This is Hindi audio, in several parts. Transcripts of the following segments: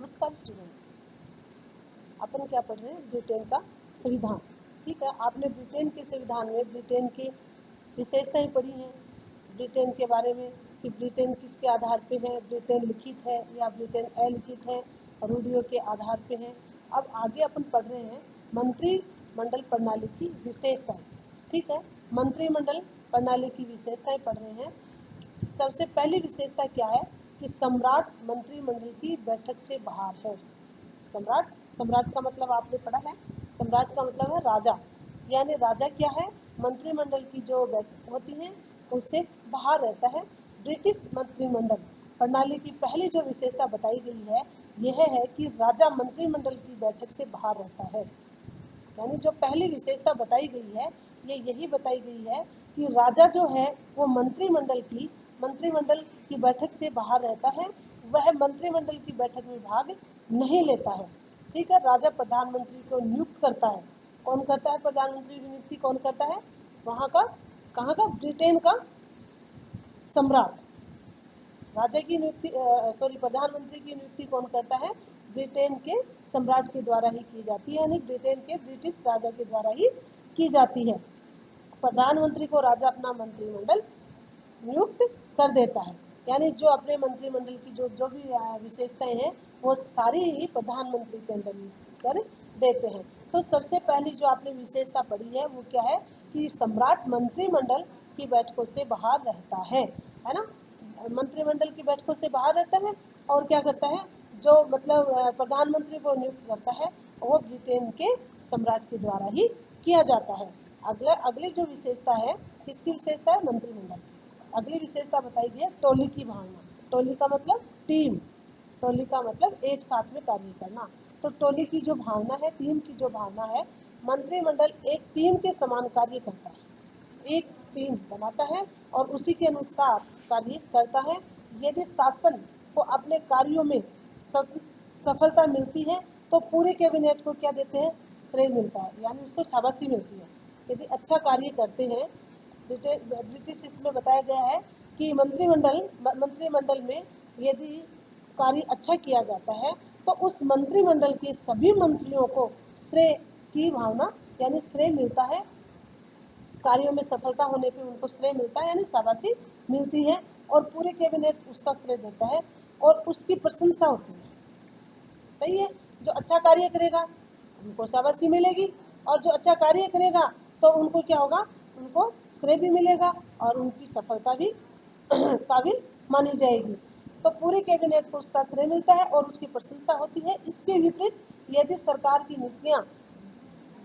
नमस्कार स्टूडेंट, अपन क्या पढ़ रहे हैं? ब्रिटेन का संविधान। ठीक है, आपने ब्रिटेन के संविधान में ब्रिटेन की विशेषताएं पढ़ी हैं, ब्रिटेन के बारे में कि ब्रिटेन किसके आधार पे है, ब्रिटेन लिखित है या ब्रिटेन अलिखित है, रूढ़ियों के आधार पे है। अब आगे अपन पढ़ रहे हैं मंत्रिमंडल प्रणाली की विशेषताएं। ठीक है, मंत्रिमंडल प्रणाली की विशेषताएं पढ़ रहे हैं। सबसे पहली विशेषता क्या है कि सम्राट मंत्रिमंडल की बैठक से बाहर है। सम्राट का मतलब आपने पढ़ा है, सम्राट का मतलब है राजा, यानी राजा क्या है, मंत्रिमंडल की जो बैठक होती है उससे बाहर रहता है। ब्रिटिश मंत्रिमंडल प्रणाली की पहली जो विशेषता बताई गई है यह है कि राजा मंत्रिमंडल की बैठक से बाहर रहता है। यानी जो पहली विशेषता बताई गई है ये यही बताई गई है कि राजा जो है वो मंत्रिमंडल की बैठक से बाहर रहता है, वह मंत्रिमंडल की बैठक में भाग नहीं लेता है। ठीक है, राजा प्रधानमंत्री को नियुक्त करता है। कौन करता है प्रधानमंत्री की नियुक्ति? कौन करता है? वहाँ का, कहाँ का? ब्रिटेन का सम्राट। राजा की नियुक्ति प्रधानमंत्री की नियुक्ति कौन करता है? ब्रिटेन के सम्राट के द्वारा ही की जाती है, यानी ब्रिटेन के ब्रिटिश राजा के द्वारा ही की जाती है। प्रधानमंत्री को राजा अपना मंत्रिमंडल नियुक्त कर देता है, यानी जो अपने मंत्रिमंडल की जो भी विशेषताएं हैं वो सारी ही प्रधानमंत्री के अंदर कर देते हैं। तो सबसे पहली जो आपने विशेषता पढ़ी है वो क्या है कि सम्राट मंत्रिमंडल की बैठकों से बाहर रहता है ना? मंत्रिमंडल की बैठकों से बाहर रहता है और क्या करता है, जो मतलब प्रधानमंत्री को नियुक्त करता है वो ब्रिटेन के सम्राट के द्वारा ही किया जाता है। अगली जो विशेषता है, किसकी विशेषता है? मंत्रिमंडल की। अगली विशेषता बताई गई है टोली की भावना। टोली का मतलब टीम, टोली का मतलब एक साथ में कार्य करना। तो टोली की जो भावना है, टीम की जो भावना है, मंत्रिमंडल एक टीम के समान कार्य करता है, एक टीम बनाता है और उसी के अनुसार कार्य करता है। यदि शासन को अपने कार्यों में सफलता मिलती है तो पूरे कैबिनेट को क्या देते हैं? श्रेय मिलता है, यानी उसको शाबाशी मिलती है। यदि अच्छा कार्य करते हैं, ब्रिटिश इसमें बताया गया है कि मंत्रिमंडल में यदि कार्य अच्छा किया जाता है तो उस मंत्रिमंडल के सभी मंत्रियों को श्रेय की भावना यानी श्रेय मिलता है, कार्यों में सफलता होने पे उनको श्रेय मिलता है यानी शाबाशी मिलती है और पूरे कैबिनेट उसका श्रेय देता है और उसकी प्रशंसा होती है। सही है, जो अच्छा कार्य करेगा उनको शाबाशी मिलेगी और जो अच्छा कार्य करेगा तो उनको क्या होगा? उनको श्रेय भी मिलेगा और उनकी सफलता भी काबिल मानी जाएगी। तो पूरे कैबिनेट को उसका श्रेय मिलता है और उसकी प्रशंसा होती है। इसके विपरीत यदि सरकार की नीतियां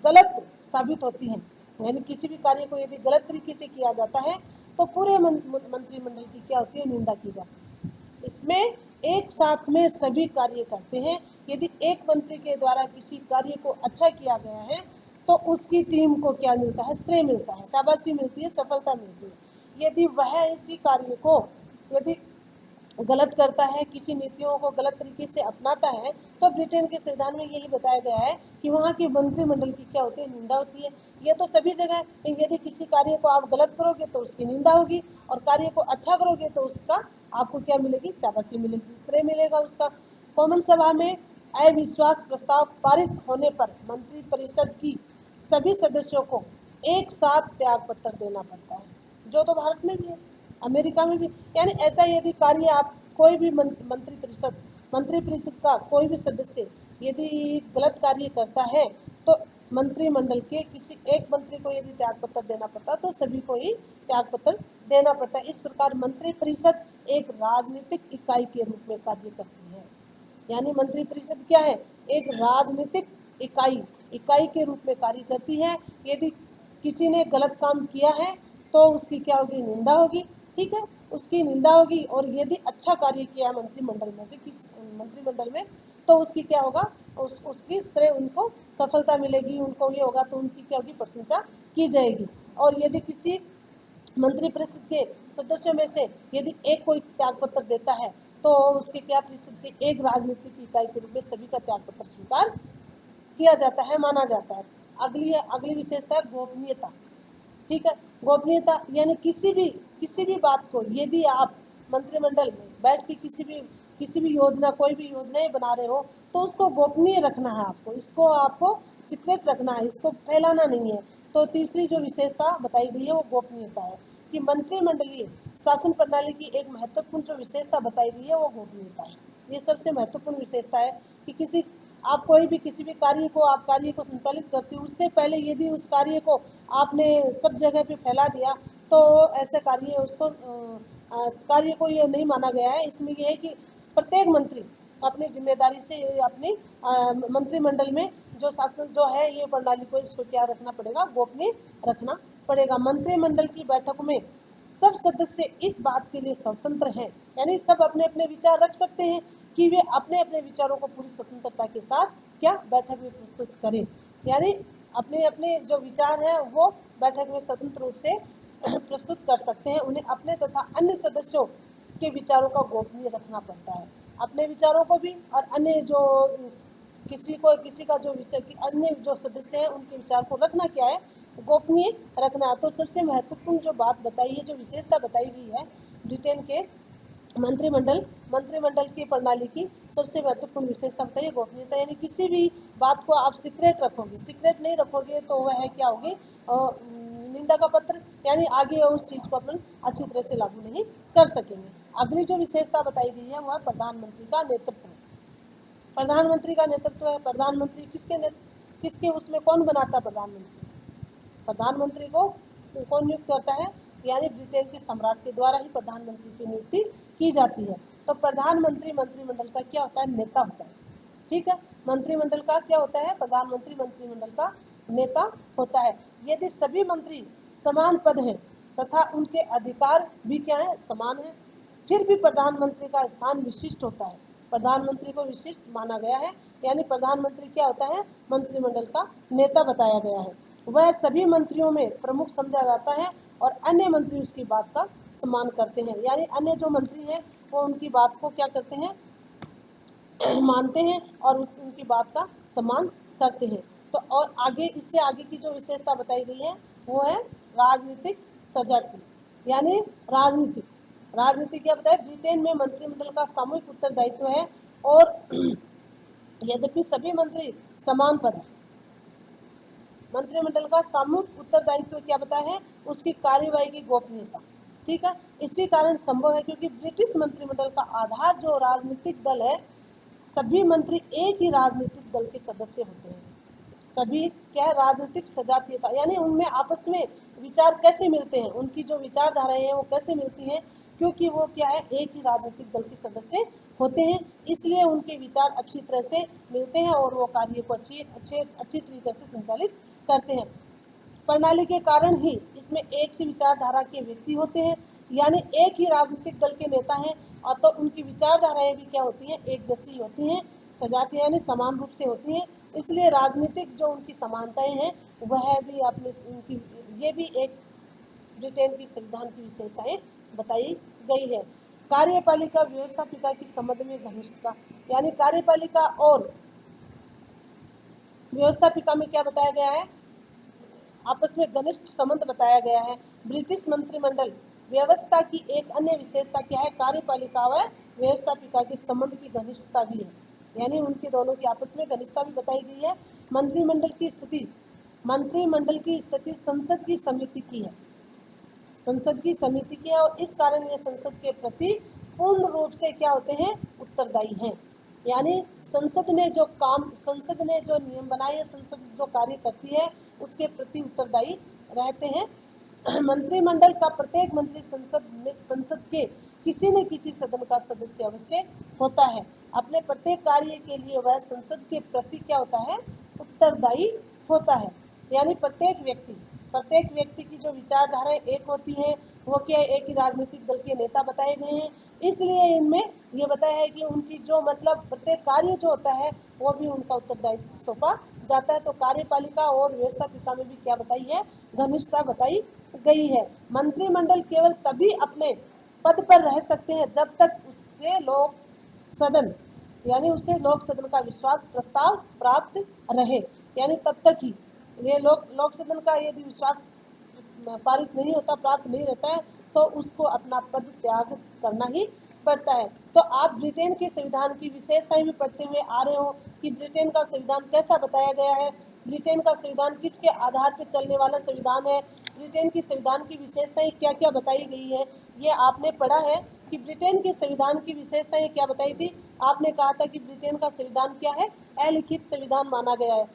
गलत साबित होती हैं, यानी किसी भी कार्य को यदि गलत तरीके से किया जाता है तो पूरे मंत्रिमंडल की क्या होती है? निंदा की जाती है। इसमें एक साथ में सभी कार्य करते हैं। यदि एक मंत्री के द्वारा किसी कार्य को अच्छा किया गया है तो उसकी टीम को क्या मिलता है? श्रेय मिलता है, शाबाशी मिलती है, सफलता मिलती है। यदि वह इसी कार्य को यदि गलत करता है, किसी नीतियों को गलत तरीके से अपनाता है तो ब्रिटेन के संविधान में यही बताया गया है कि वहाँ के मंत्रिमंडल की क्या होती है? निंदा होती है। ये तो सभी जगह, यदि किसी कार्य को आप गलत करोगे तो उसकी निंदा होगी और कार्य को अच्छा करोगे तो उसका आपको क्या मिलेगी? शाबाशी मिलेगी, श्रेय मिलेगा उसका। कॉमन सभा में अविश्वास प्रस्ताव पारित होने पर मंत्रिपरिषद की सभी सदस्यों को एक साथ त्याग पत्र देना पड़ता है, जो तो भारत में भी है, अमेरिका में भी। यानी ऐसा यदि कार्य आप कोई भी मंत्रिपरिषद का कोई भी सदस्य यदि गलत कार्य करता है तो मंत्रिमंडल के किसी एक मंत्री को यदि त्यागपत्र देना पड़ता है तो सभी को ही त्यागपत्र देना पड़ता है। इस प्रकार मंत्रिपरिषद एक राजनीतिक इकाई के रूप में कार्य करती है। यानी मंत्रिपरिषद क्या है? एक राजनीतिक इकाई के रूप में कार्य करती है। यदि किसी ने गलत काम किया है तो उसकी क्या होगी? निंदा होगी। ठीक है, उसकी निंदा होगी। और यदि अच्छा कार्य किया मंत्रिमंडल में से किस मंत्रिमंडल में तो उसकी क्या होगा? उसकी श्रेय, उनको सफलता मिलेगी, उनको ये होगा तो उनकी क्या होगी? प्रशंसा की जाएगी। और यदि किसी मंत्रिपरिषद के सदस्यों में से यदि एक कोई त्यागपत्र देता है तो उसके क्या परिषद के एक राजनीतिक इकाई के रूप में सभी का त्यागपत्र स्वीकार किया जाता है, माना जाता है। अगली विशेषता है गोपनीयता। ठीक है, गोपनीयता यानी किसी भी बात को यदि आप मंत्रिमंडल में बैठ के किसी भी किसी भी योजना, कोई भी योजनाएं बना रहे हो तो उसको गोपनीय रखना है आपको, इसको आपको सीक्रेट रखना है, इसको फैलाना नहीं है। तो तीसरी जो विशेषता बताई गई है वो गोपनीयता है कि मंत्रिमंडलीय शासन प्रणाली की एक महत्वपूर्ण जो विशेषता बताई गई है वो गोपनीयता है। ये सबसे महत्वपूर्ण विशेषता है कि किसी आप कोई भी किसी भी कार्य को संचालित करते हो, उससे पहले यदि उस कार्य को आपने सब जगह पे फैला दिया तो ऐसे कार्य को ये नहीं माना गया है। इसमें ये है कि प्रत्येक मंत्री अपनी जिम्मेदारी से अपनी मंत्रिमंडल में जो शासन जो है ये प्रणाली को इसको क्या रखना पड़ेगा, गोपनीय रखना पड़ेगा। मंत्रिमंडल की बैठक में सब सदस्य इस बात के लिए स्वतंत्र हैं, यानी सब अपने अपने विचार रख सकते हैं कि वे अपने अपने विचारों को पूरी स्वतंत्रता के साथ क्या बैठक में प्रस्तुत करें, यानी अपने अपने जो विचार हैं वो बैठक में स्वतंत्र रूप से प्रस्तुत कर सकते हैं। उन्हें अपने तथा अन्य सदस्यों के विचारों का गोपनीय रखना पड़ता है, अपने विचारों को भी और अन्य जो किसी का जो विचार अन्य जो सदस्य हैं उनके विचार को रखना क्या है, गोपनीय रखना। तो सबसे महत्वपूर्ण जो बात बताई है, जो विशेषता बताई गई है ब्रिटेन के मंत्रिमंडल की प्रणाली की सबसे महत्वपूर्ण विशेषता बताइए गोपनीयता, यानी किसी भी बात को आप सीक्रेट रखोगे, सीक्रेट नहीं रखोगे तो वह है क्या होगी, निंदा का पत्र, यानी आगे उस चीज को अपन अच्छी तरह से लागू नहीं कर सकेंगे। अगली जो विशेषता बताई गई है वह प्रधानमंत्री का नेतृत्व। प्रधानमंत्री का नेतृत्व है। प्रधानमंत्री किसके उसमें कौन बनाता है प्रधानमंत्री? प्रधानमंत्री को कौन नियुक्त करता है, यानी ब्रिटेन के सम्राट के द्वारा ही प्रधानमंत्री की नियुक्ति की जाती है। तो प्रधानमंत्री मंत्रिमंडल का क्या होता है, नेता होता है। ठीक है, मंत्रिमंडल का क्या होता है, प्रधानमंत्री मंत्रिमंडल का नेता होता है। यदि सभी मंत्री समान पद हैं तथा उनके अधिकार भी क्या है, समान है, फिर भी प्रधानमंत्री का स्थान विशिष्ट होता है। प्रधानमंत्री को विशिष्ट माना गया है, यानी प्रधानमंत्री क्या होता है, मंत्रिमंडल का नेता बताया गया है। वह सभी मंत्रियों में प्रमुख समझा जाता है और अन्य मंत्री उसकी बात का सम्मान करते हैं, यानी अन्य जो मंत्री हैं वो उनकी बात को क्या करते हैं, मानते हैं और उनकी बात का सम्मान करते हैं। तो और आगे इससे आगे की जो विशेषता बताई गई है वो है राजनीतिक सजाती, यानी राजनीति क्या बताया, ब्रिटेन में मंत्रिमंडल का सामूहिक उत्तरदायित्व है और यद्यपि सभी मंत्री समान पद है, मंत्रिमंडल का सामूहिक उत्तरदायित्व क्या बताया है, उसकी कार्यवाही की गोपनीयता। ठीक है, इसी कारण संभव है क्योंकि ब्रिटिश मंत्रिमंडल का आधार जो राजनीतिक दल है, सभी मंत्री एक ही राजनीतिक दल के सदस्य होते हैं। सभी क्या है, राजनीतिक सजातीयता, यानी उनमें आपस में विचार कैसे मिलते हैं, उनकी जो विचारधाराएं हैं वो कैसे मिलती हैं, क्योंकि वो क्या है, एक ही राजनीतिक दल के सदस्य होते हैं, इसलिए उनके विचार अच्छी तरह से मिलते हैं और वो कार्य को अच्छी तरीके से संचालित करते हैं। प्रणाली के कारण ही इसमें एक सी विचारधारा के व्यक्ति होते हैं, यानी एक ही राजनीतिक दल के नेता हैं, और तो उनकी विचारधाराएं भी क्या होती हैं, एक जैसी होती हैं, सजातीय यानी समान रूप से होती हैं। इसलिए राजनीतिक जो उनकी समानताएं हैं वह भी अपने उनकी ये भी एक ब्रिटेन की संविधान की विशेषताएं बताई गई है। कार्यपालिका व्यवस्थापिका की संबंध में घनिष्ठता, यानी कार्यपालिका और व्यवस्थापिका में क्या बताया गया है, आपस में घनिष्ठ संबंध बताया गया है। ब्रिटिश मंत्रिमंडल व्यवस्था की एक अन्य विशेषता क्या है, कार्यपालिका व व्यवस्थापिका के संबंध की घनिष्ठता भी है, यानी उनके दोनों की आपस में घनिष्ठता भी बताई गई है। मंत्रिमंडल की स्थिति संसद की समिति की है, और इस कारण ये संसद के प्रति पूर्ण रूप से क्या होते हैं, उत्तरदायी हैं, यानी संसद ने जो नियम बनाए, संसद जो कार्य करती है उसके प्रति उत्तरदायी रहते हैं। मंत्रिमंडल का प्रत्येक मंत्री संसद के किसी न किसी सदन का सदस्य अवश्य होता है। अपने प्रत्येक कार्य के लिए वह संसद के प्रति क्या होता है, उत्तरदायी होता है, यानी प्रत्येक व्यक्ति की जो विचारधाराएं एक होती हैं वो क्या, एक ही राजनीतिक दल के नेता बताए गए हैं, इसलिए इनमें ये बताया है कि उनकी जो मतलब प्रत्येक कार्य जो होता है वो भी उनका उत्तरदायित्व सौंपा जाता है। तो कार्यपालिका और व्यवस्थापिका में भी क्या बताई है, घनिष्ठता बताई गई है। मंत्रिमंडल केवल तभी अपने पद पर रह सकते हैं जब तक उससे लोक सदन का विश्वास प्रस्ताव प्राप्त रहे, यानी तब तक ही ये लोक सदन का यदि विश्वास पारित नहीं होता, प्राप्त नहीं रहता है, तो उसको अपना पद त्याग करना ही पड़ता है। तो आप ब्रिटेन के संविधान की विशेषताएं भी पढ़ते हुए आ रहे हो कि ब्रिटेन का संविधान कैसा बताया गया है, ब्रिटेन का संविधान किसके आधार पर चलने वाला संविधान है, ब्रिटेन की संविधान की विशेषताएं क्या क्या बताई गई है, ये आपने पढ़ा है कि ब्रिटेन के संविधान की विशेषताएं क्या बताई थी। आपने कहा था कि ब्रिटेन का संविधान क्या है, अलिखित संविधान माना गया है।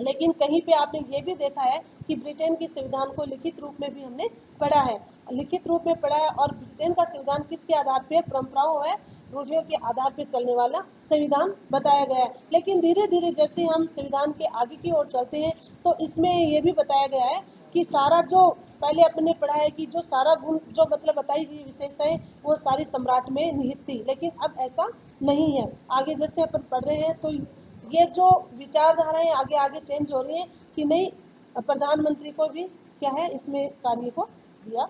लेकिन कहीं पे आपने ये भी देखा है कि ब्रिटेन की संविधान को लिखित रूप में भी हमने पढ़ा है, लिखित रूप में पढ़ा है। और ब्रिटेन का संविधान किसके आधार पे, परंपराओं है, रूढ़ियों के आधार पे चलने वाला संविधान बताया गया है। लेकिन धीरे धीरे जैसे हम संविधान के आगे की ओर चलते हैं तो इसमें ये भी बताया गया है कि सारा जो पहले अपने पढ़ा है कि जो सारा गुण जो मतलब बताई गई विशेषताएं वो सारी सम्राट में निहित थी, लेकिन अब ऐसा नहीं है। आगे जैसे अपन पढ़ रहे हैं तो ये जो विचारधाराएं आगे आगे चेंज हो रही हैं कि नहीं, प्रधानमंत्री को भी क्या है इसमें कार्य को दिया